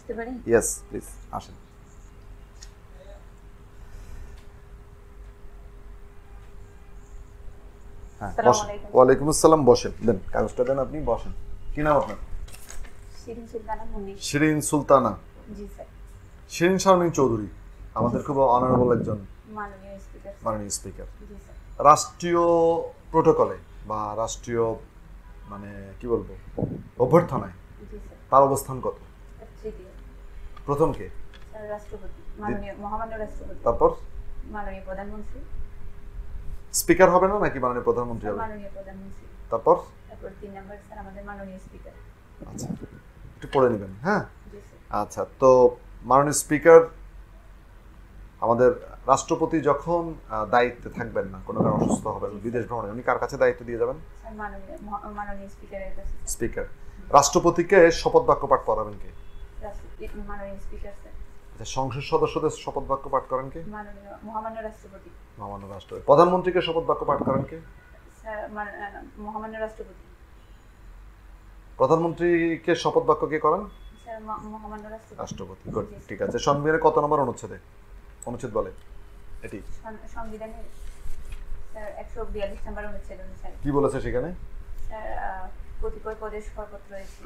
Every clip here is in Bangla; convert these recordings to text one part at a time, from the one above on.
বুঝতে পারি? ইয়েস প্লিজ আসেন। হ্যাঁ বসেন। ওয়ালাইকুম আসসালাম, বসেন। দেন কাগজটা দেন, আপনি বসেন। কি নাম আপনার? শিরিন সুলতানা মুন্নি। শিরিন সুলতানা। জি স্যার। শিরিন শারমিন চৌধুরী, আমাদের খুব অনারেবল একজন মাননীয় স্পিকার। মাননীয় স্পিকার। জি স্যার। রাষ্ট্রীয় প্রোটোকলে বা রাষ্ট্রীয় মানে কি বলবো অভ্যর্থনায় জি স্যার। তার অবস্থান কত? তৃতীয়। প্রথম কে? স্যার রাষ্ট্রপতি, মাননীয় মহামান্য রাষ্ট্রপতি। তারপর? মাননীয় প্রধানমন্ত্রী। স্পিকার হবে না নাকি মাননীয় প্রধানমন্ত্রী হবে? মাননীয় প্রধানমন্ত্রী। তারপর? তারপর 3 নাম্বার স্যার আমাদের মাননীয় স্পিকার। আচ্ছা একটু পড়ে নেবেন। হ্যাঁ জি স্যার। আচ্ছা, তো মাননীয় স্পিকার আমাদের রাষ্ট্রপতি যখন দায়িত্বে থাকবেন না, কোনো কারণে অসুস্থ হবেন, বিদেশ ভ্রমণে, উনি কার কাছে দায়িত্ব দিয়ে যাবেন? স্যার মাননীয় স্পিকারের কাছে। স্পিকার। রাষ্ট্রপতিকে শপথ বাক্য পাঠ করাবেন কে? মাননীয় স্পিকার স্যার। আচ্ছা, সংসদ সদস্যদের শপথ বাক্য পাঠ করেন কে? মাননীয় মহামান্য রাষ্ট্রপতি। মহামান্য রাষ্ট্রপতি। প্রধানমন্ত্রীকে শপথ বাক্য পাঠ করেন কে? স্যার মহামান্য রাষ্ট্রপতি। প্রধানমন্ত্রীকে শপথ বাক্য কে করেন? স্যার মহামান্য রাষ্ট্রপতি। রাষ্ট্রপতি। গুড, ঠিক আছে। সংবিধানের কত নম্বর অনুচ্ছেদে অনুচ্ছেদ বলে এটি? সংবিধানের স্যার 142 নম্বর অনুচ্ছেদ অনুসারে। কি বলেছে সেখানে? স্যার কতিপয় পদের শপথ রয়েছে,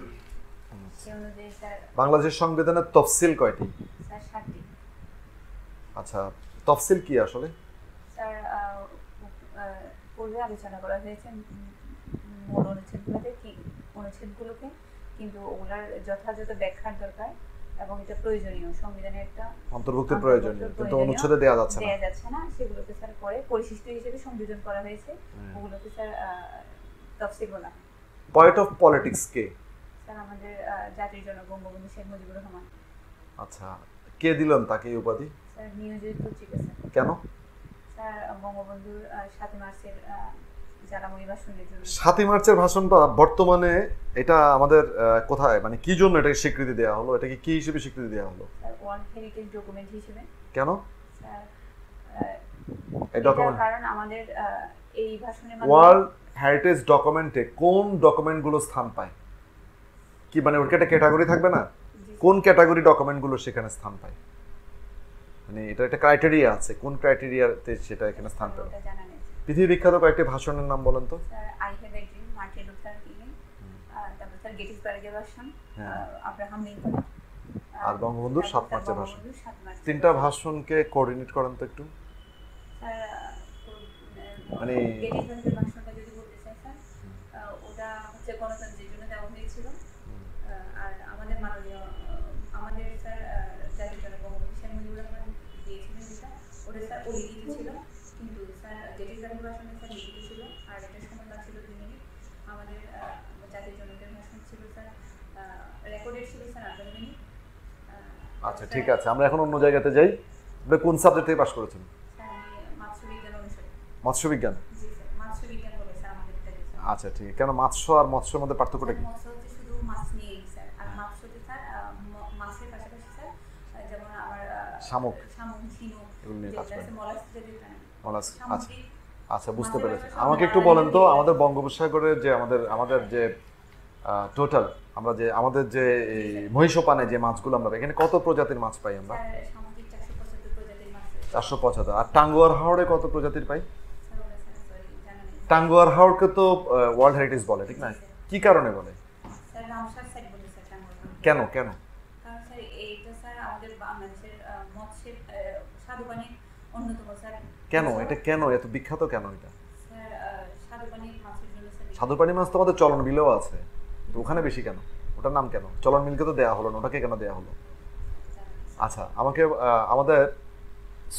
সেই অনুযায়ী স্যার। বাংলাদেশের সংবিধানের তফসিল কয়টি? স্যার 7টি। আচ্ছা, তফসিল কি আসলে? স্যার পূর্বে আলোচনা করা হয়েছে মূল অনুচ্ছেদগুলোতে কি অনুচ্ছেদগুলোকে, কিন্তু ওগুলার যথাযথ ব্যাখ্যার দরকার এবং এটা প্রয়োজনীয়, সংবিধানের একটা অন্তর্ভুক্তির প্রয়োজনীয়, কিন্তু অনুচ্ছেদে দেয়া যাচ্ছে না, সেগুলোকে স্যার পরে পরিশিষ্ট হিসেবে সংযোজন করা হয়েছে, ওগুলোকে স্যার তফসিল বলা। Point of politics K? Sir আমাদের জাতির জনক বঙ্গবন্ধু শেখ মুজিবুর রহমান। আচ্ছা, কে দিলেন তাকে এই উপাধি? স্যার নিয়োজিত পত্রিকা স্যার। কেন? স্যার বঙ্গবন্ধুর 7 মার্চের জ্বালাময়ী ভাষণের জন্য। 7 মার্চের ভাষণটা বর্তমানে এটা আমাদের কোথায়, মানে কি জন্য এটাকে স্বীকৃতি দেওয়া হলো? এটাকে কি হিসেবে স্বীকৃতি দেওয়া হলো? স্যার ওয়ার্ল্ড হেরিটেজ ডকুমেন্ট হিসেবে। কেন স্যার এই ডকুমেন্ট? কারণ আমাদের এই ভাষণের মাধ্যমে ওয়ার্ল্ড হেরিটেজ ডকুমেন্টে কোন ডকুমেন্টগুলো স্থান পায়? কি মানে ওর একটা ক্যাটাগরি থাকবে না? কোন ক্যাটাগরি ডকুমেন্টগুলো সেখানে স্থান পায়? মানে এটা একটা ক্রাইটেরিয়া আছে, কোন ক্রাইটেরিয়াতে সেটা এখানে স্থান পাবে? পৃথিবী বিখ্যাত কয়েকটি ভাষণের নাম বলেন তো। Sir I have a dream, Martin Luther king, তারপর স্যার গেটিসবার্গের ভাষণ, আব্রাহাম লিঙ্কন, আর বঙ্গবন্ধুর 7 মার্চের ভাষণ। তিনটা ভাষণকে কোঅর্ডিনেট করেন তো একটু। স্যার মানে গেটিসবার্গের ভাষণটা যদি বলতে চাই স্যার, ওটা হচ্ছে গণতন্ত্রের জন্য দেওয়া হয়েছিল, আর আমাদের মাননীয় আমাদের স্যার জাতির জনক বঙ্গবন্ধু শেখ মুজিবুর রহমান দিয়েছিলেন যেটা, ওটা স্যার লিখিত ছিল, কিন্তু স্যার গেটিসবার্গের ভাষণে স্যার লিখিত ছিল, আর এটার সময় ছিল 2 মিনিট। আমাদের জাতির জনকের ভাষণ ছিল স্যার রেকর্ডেড ছিল স্যার 18 মিনিট। আচ্ছা ঠিক আছে, আমরা এখন অন্য জায়গাতে যাই। আপনি কোন সাবজেক্ট থেকে পাস করেছেন? স্যার আমি মৎস্য বিজ্ঞান অনুসারে। মৎস্য বিজ্ঞান? জি স্যার, মৎস্য বিজ্ঞান বলে স্যার আমাদের এটা। আচ্ছা ঠিক আছে। কেন মৎস্য আর মৎস্যের মধ্যে পার্থক্যটা কি? মৎস্য হচ্ছে শুধু মাছ নিয়েই স্যার, আর মৎস্যতে স্যার মাছের পাশাপাশি স্যার যেমন আমার শামুক, ঝিনুক এগুলো নিয়ে কাজ করেন। মোলাস্ক। আচ্ছা আচ্ছা বুঝতে পেরেছি। আমাকে একটু বলেন তো, আমাদের বঙ্গোপসাগরের যে আমাদের যে টোটাল আমরা যে আমাদের যে এই মহিষপানে যে মাছগুলো আমরা এখানে কত প্রজাতির মাছ পাই আমরা? 475 প্রজাতির মাছ। 475। আর টাঙ্গুয়ার হাওরে কত প্রজাতির পাই? টাঙ্গুয়ার হাওরকে তো ওয়ার্ল্ড হেরিটেজ বলে, ঠিক না? কি কারণে বলে? স্যার রামসার সাইট বলে স্যার টাঙ্গুয়ার। কেন কেন? কারণ স্যার এইটা স্যার আমাদের বাংলাদেশের মৎস্যের স্বাদুপানির অন্যতম স্যার। কেন এটা, কেন এত বিখ্যাত কেন এটা? স্যার স্বাদুপানির মাছের জন্য স্যার। স্বাদুপানি মাছ তো আমাদের চলন বিলেও আছে, তো ওখানে বেশি কেন? ওটার নাম কেন? চলন মিলকে তো দেওয়া হলো না, ওটাকে কেন দেওয়া হলো? আচ্ছা আমাকে আমাদের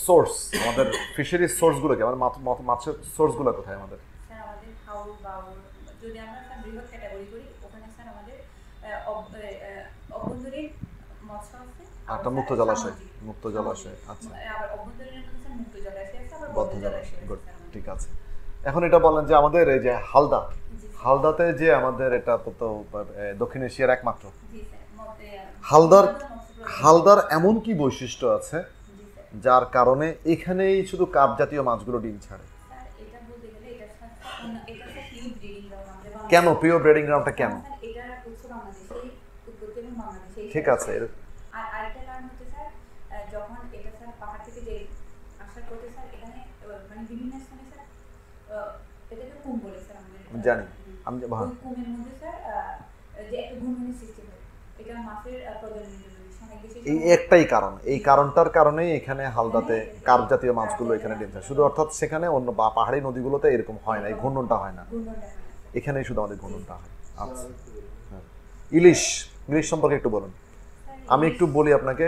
সোর্স, আমাদের ফিশারিজ সোর্সগুলো কি, আমাদের মাছের সোর্সগুলো কোথায় আমাদের? স্যার আমাদের হাওর বাউর যদি আমরা স্যার বৃহৎ ক্যাটাগরি করি, ওখানে স্যার আমাদের অভ্যন্তরীণ মৎস্য আছে, আর মুক্ত জলাশয়। মুক্ত জলাশয়। আচ্ছা, আবার অভ্যন্তরীণের মধ্যে স্যার মুক্ত জলাশয় আছে, আবার বদ্ধ জলাশয়। গুড, ঠিক আছে। এখন এটা বলেন যে আমাদের এই যে হালদাতে যে আমাদের এটা তো দক্ষিণ এশিয়ার একমাত্র। জি স্যার। হালদার এমন কি বৈশিষ্ট্য আছে যার কারণে এখানেই শুধু কাপ জাতীয় মাছগুলো ডিম ছাড়ে? স্যার এটা বলতে গেলে এটা স্যার পিওর ব্রিডিং গ্রাউন্ড। কেন পিওর ব্রিডিং গ্রাউন্ডটা কেন? এটা হচ্ছে বাংলাদেশে উৎপত্তি এবং বাংলাদেশে। ঠিক আছে, আর মানে বিভিন্ন স্থানে স্যার এটাকে কুম বলে স্যার আমাদের জানি আমি ওই কুমের মধ্যে স্যার যে একটা ঘূর্ণনের সৃষ্টি হয় এটা মাছের প্রজননের জন্য এই একটাই কারণ, এই কারণটার কারণেই এখানে হালদাতে কার্প জাতীয় মাছগুলো এখানে ডিম দেয় শুধু, অর্থাৎ সেখানে অন্য পাহাড়ি নদীগুলোতে এরকম হয় না, এই ঘূর্ণনটা হয় না, এখানেই শুধু আমাদের ঘূর্ণনটা হয়। আচ্ছা হ্যাঁ, ইলিশ ইলিশ সম্পর্কে একটু বলুন। আমি একটু বলি আপনাকে,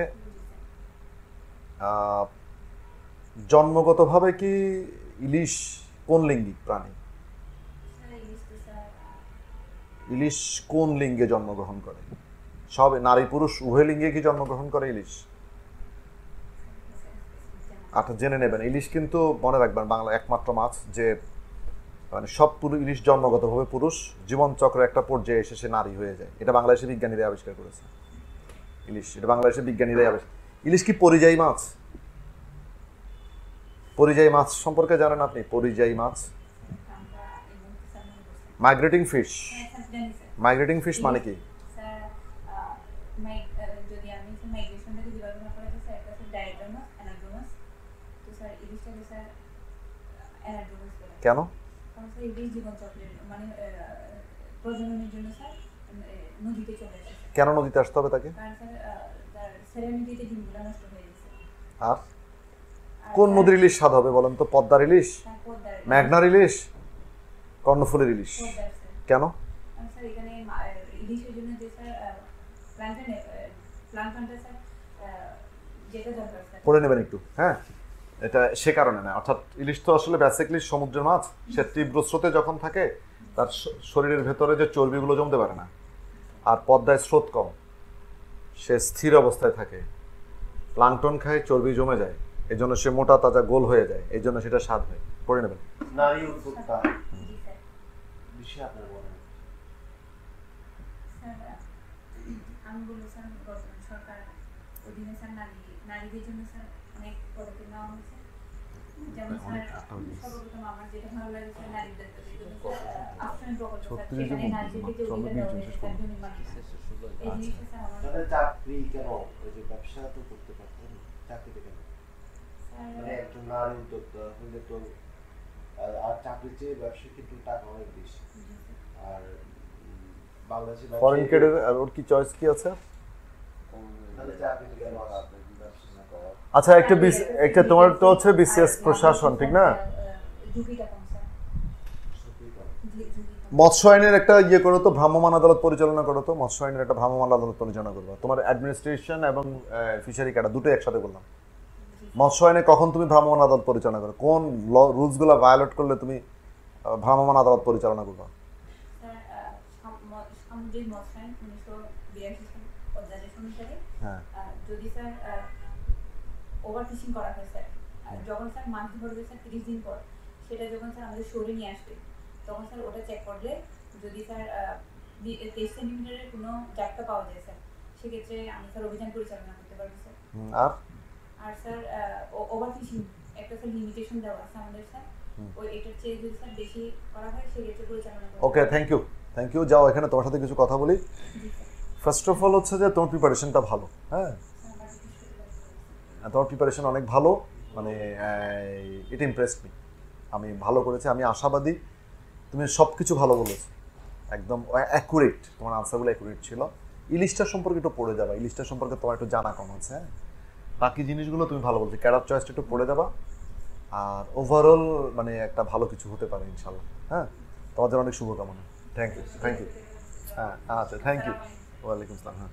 জন্মগতভাবে কি ইলিশ কোন লিঙ্গিক প্রাণী? ইলিশ কোন লিঙ্গে জন্মগ্রহণ করে? সব নারী পুরুষ উভয় লিঙ্গে কি জন্মগ্রহণ করে ইলিশ? আচ্ছা জেনে নেবেন, ইলিশ কিন্তু মনে রাখবেন বাংলা একমাত্র মাছ যে মানে সব ইলিশ জন্মগতভাবে পুরুষ, জীবন চক্রের একটা পর্যায়ে এসে সে নারী হয়ে যায়। এটা বাংলাদেশের বিজ্ঞানীরা আবিষ্কার করেছে ইলিশ, এটা বাংলাদেশের বিজ্ঞানীরাই আবিষ্কার। ইলিশ কি পরিযায়ী মাছ? পরিযায়ী মাছ সম্পর্কে জানেন আপনি? পরিযায়ী মাছ মাইগ্রেটিং ফিশ। মাইগ্রেটিং ফিশ মানে কি? যদি আমি মাইগ্রেশনটাকে বিভাজন করা যায় স্যার, এটা স্যার ডায়াগ্রামাস অ্যানাড্রোমাস। তো স্যার ইলিশটাকে স্যার অ্যানাড্রোমাস বলে। কেন? কারণ স্যার ইলিশ জীবন চক্রের মানে প্রজননের জন্য স্যার নদীতে চলে আসে। কেন নদীতে আসতে হবে তাকে? কারণ স্যার তার সেরেনিটিতে ডিমগুলো নষ্ট হয়ে গেছে। আর কোন নদীর ইলিশ স্বাদ হবে বলেন তো? পদ্মার ইলিশ, মেঘনার ইলিশ, কর্ণফুলীর ইলিশ? কেন? স্যার এখানে ইলিশের জন্য যে স্যার প্লাঙ্কটনটা স্যার যেটা দরকার স্যার পড়ে নেবেন একটু। হ্যাঁ, এটা সে কারণে না, অর্থাৎ ইলিশ তো আসলে বেসিক্যালি সমুদ্রের মাছ, সে তীব্র স্রোতে যখন থাকে তার শরীরের ভেতরে যে চর্বিগুলো জমতে পারে না, আর পদ্মায় স্রোত কম, সে স্থির অবস্থায় থাকে, প্লাঙ্কটন খায়, চর্বি জমে যায়, এই জন্য সে মোটা তাজা গোল হয়ে যায়, এই জন্য সেটা স্বাদ হয়। পড়ে নেবেন। নারী উদ্যোক্তা বিষয়ে আপনার বলেন। আমি বলবো স্যার বর্তমান সরকার অধীনে স্যার নারীদের জন্য স্যার অনেক পদক্ষেপ নেওয়া হয়েছে। যেমন স্যার সর্বপ্রথম আমার যেটা ভালো লাগে স্যার নারীদের আশ্রয় প্রকল্প, সেখানে নারীদেরকে যে অধিকার দেওয়া হয়েছে স্যার জমি মালিক, এই জিনিসটা স্যার আমার চাকরি কেন ওই যে ব্যবসা তো করতে পারতেন, চাকরিতে কেন? মানে একজন নারী উদ্যোক্তা হলে তো আর চাকরির চেয়ে ব্যবসা কিন্তু টাকা অনেক বেশি। আর বাংলাদেশে ফরেন ক্যাডার আর ওর কি চয়েস কি আছে? আচ্ছা একটা তোমার তো হচ্ছে বিসিএস প্রশাসন, ঠিক না? মৎস্য আইনের একটা ইয়ে করো তো, ভ্রাম্যমাণ আদালত পরিচালনা করো তো, মৎস্য আইনের একটা ভ্রাম্যমাণ আদালত পরিচালনা করবা। তোমার অ্যাডমিনিস্ট্রেশন এবং ফিশারি ক্যাডার দুটোই একসাথে করলাম। মৎস্য আইনে কখন তুমি ভ্রাম্যমাণ আদালত পরিচালনা করো? কোন রুলসগুলো ভায়োলেট করলে তুমি ভ্রাম্যমাণ আদালত পরিচালনা করবা? সামুদ্রিক মৎস্য আইন 1982 সাল অধ্যাদেশ অনুসারে যদি স্যার ওভার ফিশিং করা হয় স্যার, যখন স্যার মাছ ধরবে স্যার 30 দিন পর, সেটা যখন স্যার আমাদের শোরে নিয়ে আসবে, তখন স্যার ওটা চেক করলে যদি স্যার 23 সেন্টিমিটারের কোনো জায়গা পাওয়া যায় স্যার, সেক্ষেত্রে আমি স্যার অভিযান পরিচালনা করতে পারবো স্যার। আর স্যার ওভার ফিশিং একটা স্যার লিমিটেশন দেওয়া আছে আমাদের স্যার, ওই এটার চেয়ে যদি স্যার বেশি করা হয় সেক্ষেত্রে পরিচালনা করব। ওকে, থ্যাংক ইউ। যাও, এখানে তোমার সাথে কিছু কথা বলি। ফার্স্ট অফ অল হচ্ছে যে তোমার প্রিপারেশনটা ভালো। হ্যাঁ, তোমার প্রিপারেশন অনেক ভালো, মানে ইট ইমপ্রেসড মি। আমি ভালো করেছি, আমি আশাবাদী। তুমি সব কিছু ভালো বলেছো, একদম অ্যাকুরেট, তোমার আনসারগুলো অ্যাকুরেট ছিল। ইলিশটা সম্পর্কে একটু পড়ে যাবা, ইলিশটা সম্পর্কে তোমার একটু জানা কম আছে। হ্যাঁ, বাকি জিনিসগুলো তুমি ভালো বলছো, ক্যাডার চয়েসটা একটু পড়ে যাবা, আর ওভারঅল মানে একটা ভালো কিছু হতে পারে ইনশাল্লাহ। হ্যাঁ, তোমাদের অনেক শুভকামনা। Thank you. হ্যাঁ আচ্ছা, থ্যাংক ইউ। ওয়ালাইকুম আসসালাম। হ্যাঁ।